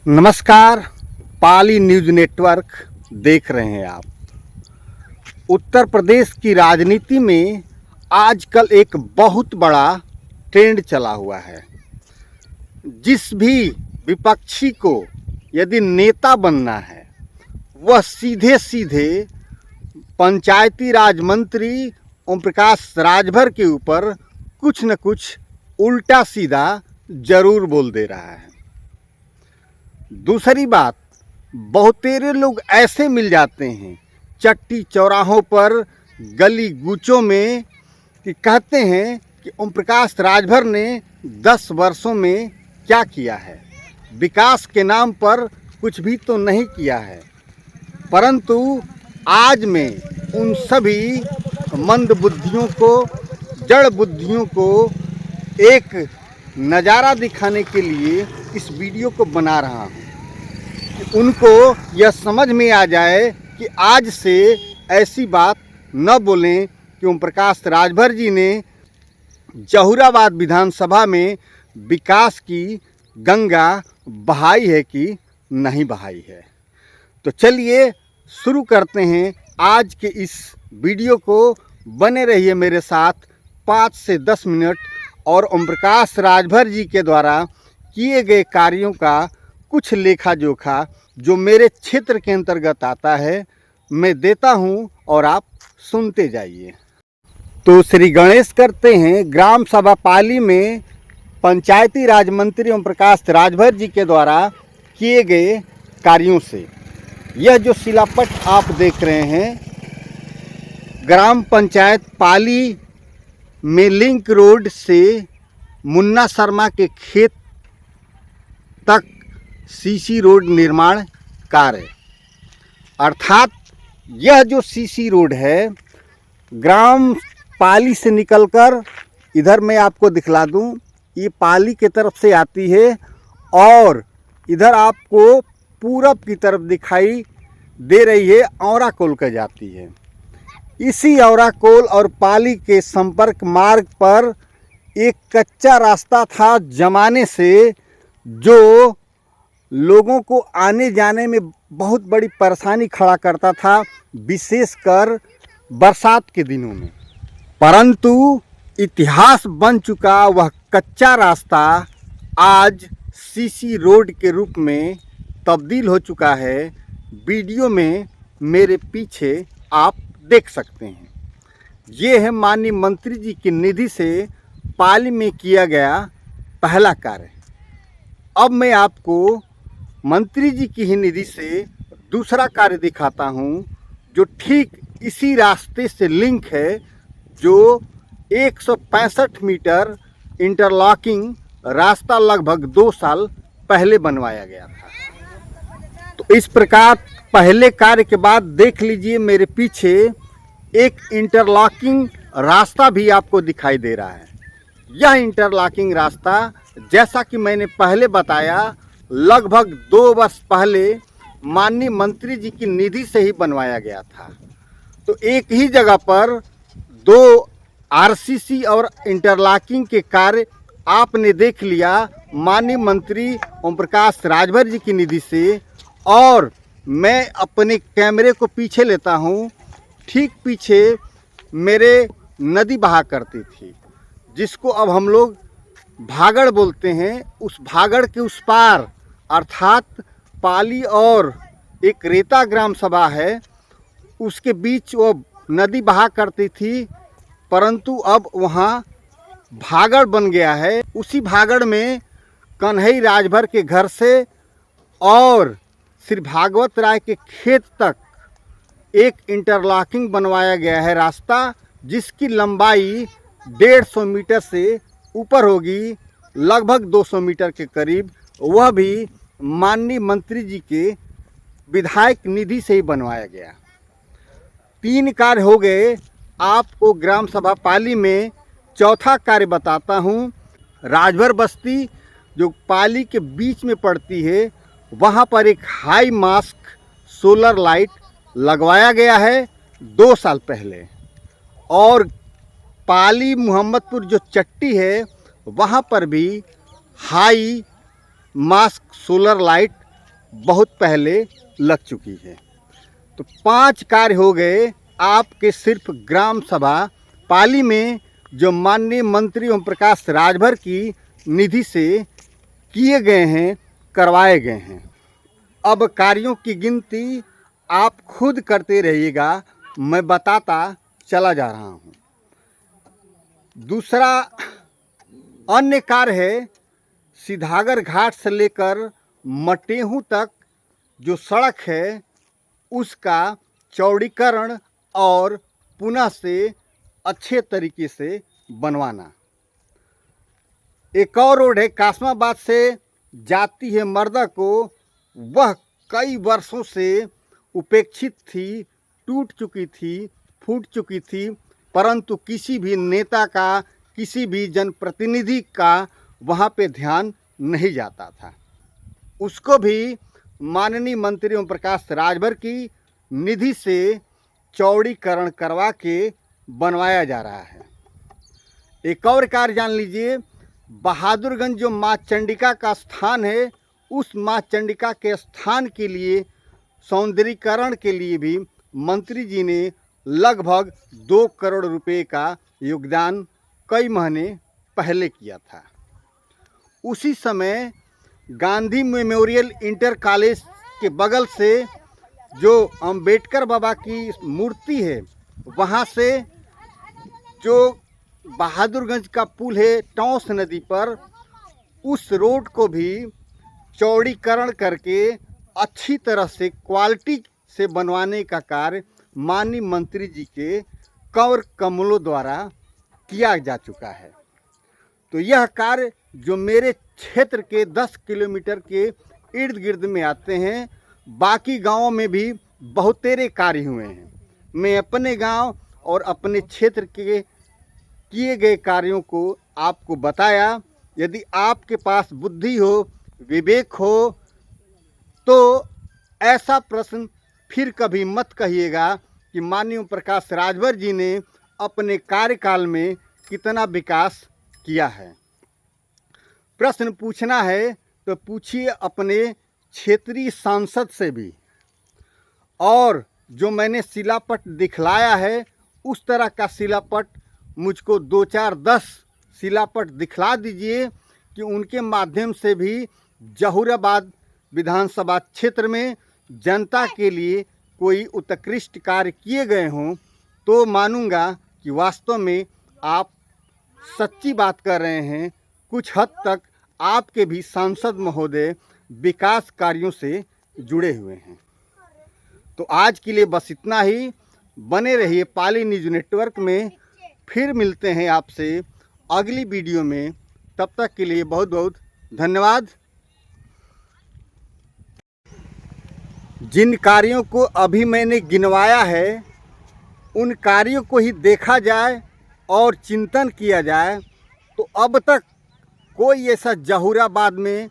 नमस्कार। पाली news network देख रहे हैं आप। उत्तर प्रदेश की राजनीति में आजकल एक बहुत बड़ा ट्रेंड चला हुआ है। जिस भी विपक्षी को यदि नेता बनना है वह सीधे सीधे पंचायती राज मंत्री ओम प्रकाश राजभर के ऊपर कुछ न कुछ उल्टा सीधा जरूर बोल दे रहा है। दूसरी बात, बहुतेरे लोग ऐसे मिल जाते हैं चट्टी चौराहों पर, गली गूचों में, कि कहते हैं कि ओम प्रकाश राजभर ने 10 वर्षों में क्या किया है। विकास के नाम पर कुछ भी तो नहीं किया है। परंतु आज मैं उन सभी मंद बुद्धियों को, जड़ बुद्धियों को एक नज़ारा दिखाने के लिए इस वीडियो को बना रहा हूँ कि उनको यह समझ में आ जाए कि आज से ऐसी बात न बोलें कि ओम प्रकाश राजभर जी ने जहूराबाद विधानसभा में विकास की गंगा बहाई है कि नहीं बहाई है। तो चलिए शुरू करते हैं आज के इस वीडियो को। बने रहिए मेरे साथ 5 से 10 मिनट और ओम प्रकाश राजभर जी के द्वारा किए गए कार्यों का कुछ लेखा जोखा जो मेरे क्षेत्र के अंतर्गत आता है मैं देता हूं और आप सुनते जाइए। तो श्री गणेश करते हैं ग्राम सभा पाली में पंचायती राज मंत्री ओम प्रकाश राजभर जी के द्वारा किए गए कार्यों से। यह जो शिलापट आप देख रहे हैं, ग्राम पंचायत पाली में लिंक रोड से मुन्ना शर्मा के खेत तक सीसी रोड निर्माण कार्य, अर्थात यह जो सीसी रोड है ग्राम पाली से निकलकर, इधर मैं आपको दिखला दूं, ये पाली के तरफ से आती है और इधर आपको पूरब की तरफ दिखाई दे रही है, औराकोल का जाती है। इसी औराकोल और पाली के संपर्क मार्ग पर एक कच्चा रास्ता था जमाने से, जो लोगों को आने जाने में बहुत बड़ी परेशानी खड़ा करता था, विशेषकर बरसात के दिनों में। परंतु इतिहास बन चुका वह कच्चा रास्ता आज सीसी रोड के रूप में तब्दील हो चुका है। वीडियो में मेरे पीछे आप देख सकते हैं। ये है माननीय मंत्री जी की निधि से पाली में किया गया पहला कार्य। अब मैं आपको मंत्री जी की ही निधि से दूसरा कार्य दिखाता हूँ जो ठीक इसी रास्ते से लिंक है, जो 165 मीटर इंटरलॉकिंग रास्ता लगभग 2 साल पहले बनवाया गया था। तो इस प्रकार पहले कार्य के बाद देख लीजिए मेरे पीछे एक इंटरलॉकिंग रास्ता भी आपको दिखाई दे रहा है। यह इंटरलॉकिंग रास्ता, जैसा कि मैंने पहले बताया, लगभग 2 वर्ष पहले माननीय मंत्री जी की निधि से ही बनवाया गया था। तो एक ही जगह पर 2 आरसीसी और इंटरलॉकिंग के कार्य आपने देख लिया माननीय मंत्री ओम प्रकाश राजभर जी की निधि से। और मैं अपने कैमरे को पीछे लेता हूँ, ठीक पीछे मेरे नदी बहा करती थी, जिसको अब हम लोग भागड़ बोलते हैं। उस भागड़ के उस पार, अर्थात पाली और एक रेता ग्राम सभा है, उसके बीच वो नदी बहा करती थी, परंतु अब वहाँ भागड़ बन गया है। उसी भागड़ में कन्हई राजभर के घर से और श्री भागवत राय के खेत तक एक इंटरलॉकिंग बनवाया गया है रास्ता, जिसकी लंबाई 150 मीटर से ऊपर होगी, लगभग 200 मीटर के करीब। वह भी माननीय मंत्री जी के विधायक निधि से ही बनवाया गया। 3 कार्य हो गए। आपको ग्राम सभा पाली में चौथा कार्य बताता हूँ। राजभर बस्ती जो पाली के बीच में पड़ती है, वहाँ पर एक हाई मास्क सोलर लाइट लगवाया गया है 2 साल पहले। और पाली मोहम्मदपुर जो चट्टी है, वहाँ पर भी हाई मास्क सोलर लाइट बहुत पहले लग चुकी है। तो 5 कार्य हो गए आपके सिर्फ ग्राम सभा पाली में जो माननीय मंत्री ओम प्रकाश राजभर की निधि से किए गए हैं, करवाए गए हैं। अब कार्यों की गिनती आप खुद करते रहिएगा, मैं बताता चला जा रहा हूँ। दूसरा अन्य कार्य है सीधागर घाट से लेकर मटेहू तक जो सड़क है उसका चौड़ीकरण और पुनः से अच्छे तरीके से बनवाना। एक और रोड है कासमाबाद से जाती है मर्दा को, वह कई वर्षों से उपेक्षित थी, टूट चुकी थी, फूट चुकी थी, परंतु किसी भी नेता का, किसी भी जनप्रतिनिधि का वहाँ पे ध्यान नहीं जाता था। उसको भी माननीय मंत्री ओम प्रकाश राजभर की निधि से चौड़ीकरण करवा के बनवाया जा रहा है। एक और कार्य जान लीजिए, बहादुरगंज जो माँ चंडिका का स्थान है, उस माँ चंडिका के स्थान के लिए सौंदर्यीकरण के लिए भी मंत्री जी ने लगभग 2 करोड़ रुपए का योगदान कई महीने पहले किया था। उसी समय गांधी मेमोरियल इंटर कॉलेज के बगल से जो अंबेडकर बाबा की मूर्ति है, वहाँ से जो बहादुरगंज का पुल है टौंस नदी पर, उस रोड को भी चौड़ीकरण करके अच्छी तरह से क्वालिटी से बनवाने का कार्य माननीय मंत्री जी के कर कमलों द्वारा किया जा चुका है। तो यह कार्य जो मेरे क्षेत्र के 10 किलोमीटर के इर्द गिर्द में आते हैं, बाकी गांवों में भी बहुतेरे कार्य हुए हैं। मैं अपने गांव और अपने क्षेत्र के किए गए कार्यों को आपको बताया। यदि आपके पास बुद्धि हो, विवेक हो, तो ऐसा प्रश्न फिर कभी मत कहिएगा कि माननीय प्रकाश राजभर जी ने अपने कार्यकाल में कितना विकास किया है। प्रश्न पूछना है तो पूछिए अपने क्षेत्रीय सांसद से भी, और जो मैंने शिलापट दिखलाया है उस तरह का शिलापट मुझको 2, 4, 10 शिलापट दिखला दीजिए कि उनके माध्यम से भी जहूराबाद विधानसभा क्षेत्र में जनता के लिए कोई उत्कृष्ट कार्य किए गए हों, तो मानूंगा कि वास्तव में आप सच्ची बात कर रहे हैं। कुछ हद तक आपके भी सांसद महोदय विकास कार्यों से जुड़े हुए हैं। तो आज के लिए बस इतना ही। बने रहिए पाली न्यूज नेटवर्क में। फिर मिलते हैं आपसे अगली वीडियो में। तब तक के लिए बहुत बहुत धन्यवाद। जिन कार्यों को अभी मैंने गिनवाया है, उन कार्यों को ही देखा जाए और चिंतन किया जाए तो अब तक कोई ऐसा जहूराबाद में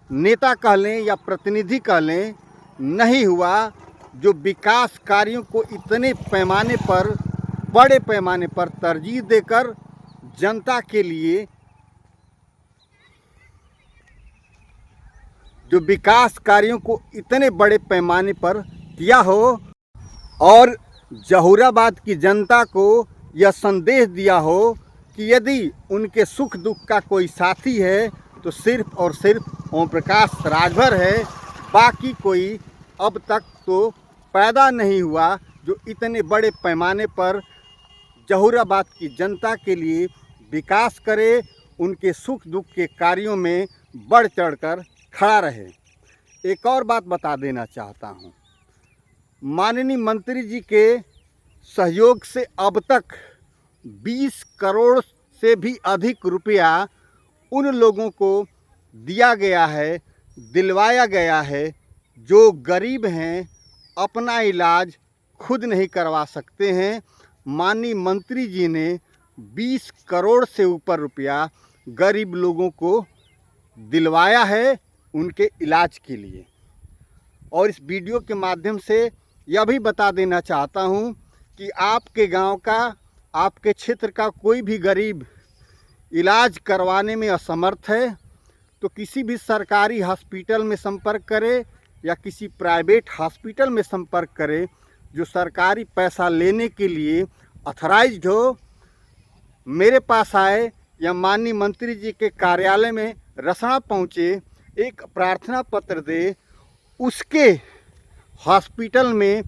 नेता कह लें या प्रतिनिधि कह लें नहीं हुआ जो विकास कार्यों को इतने पैमाने पर, बड़े पैमाने पर तरजीह देकर जनता के लिए जो विकास कार्यों को इतने बड़े पैमाने पर किया हो और जहूराबाद की जनता को यह संदेश दिया हो कि यदि उनके सुख दुख का कोई साथी है तो सिर्फ और सिर्फ ओम प्रकाश राजभर है। बाकी कोई अब तक तो पैदा नहीं हुआ जो इतने बड़े पैमाने पर जहूराबाद की जनता के लिए विकास करे, उनके सुख दुख के कार्यों में बढ़ चढ़कर खड़ा रहे। एक और बात बता देना चाहता हूँ, माननीय मंत्री जी के सहयोग से अब तक 20 करोड़ से भी अधिक रुपया उन लोगों को दिया गया है, दिलवाया गया है जो गरीब हैं, अपना इलाज खुद नहीं करवा सकते हैं। माननीय मंत्री जी ने 20 करोड़ से ऊपर रुपया गरीब लोगों को दिलवाया है उनके इलाज के लिए। और इस वीडियो के माध्यम से यह भी बता देना चाहता हूं कि आपके गांव का, आपके क्षेत्र का कोई भी गरीब इलाज करवाने में असमर्थ है तो किसी भी सरकारी हॉस्पिटल में संपर्क करें या किसी प्राइवेट हॉस्पिटल में संपर्क करें जो सरकारी पैसा लेने के लिए ऑथराइज्ड हो, मेरे पास आए या माननीय मंत्री जी के कार्यालय में रसना पहुँचे, एक प्रार्थना पत्र दे, उसके हॉस्पिटल में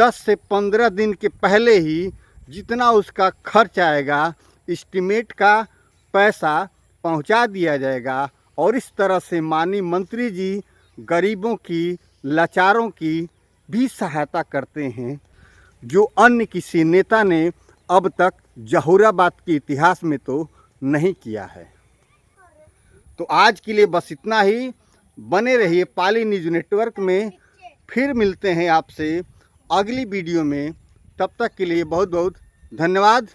10 से 15 दिन के पहले ही जितना उसका खर्च आएगा एस्टीमेट का पैसा पहुंचा दिया जाएगा। और इस तरह से माननीय मंत्री जी गरीबों की, लाचारों की भी सहायता करते हैं, जो अन्य किसी नेता ने अब तक जहूराबाद के इतिहास में तो नहीं किया है। तो आज के लिए बस इतना ही। बने रहिए पाली न्यूज़ नेटवर्क में। फिर मिलते हैं आपसे अगली वीडियो में। तब तक के लिए बहुत बहुत धन्यवाद।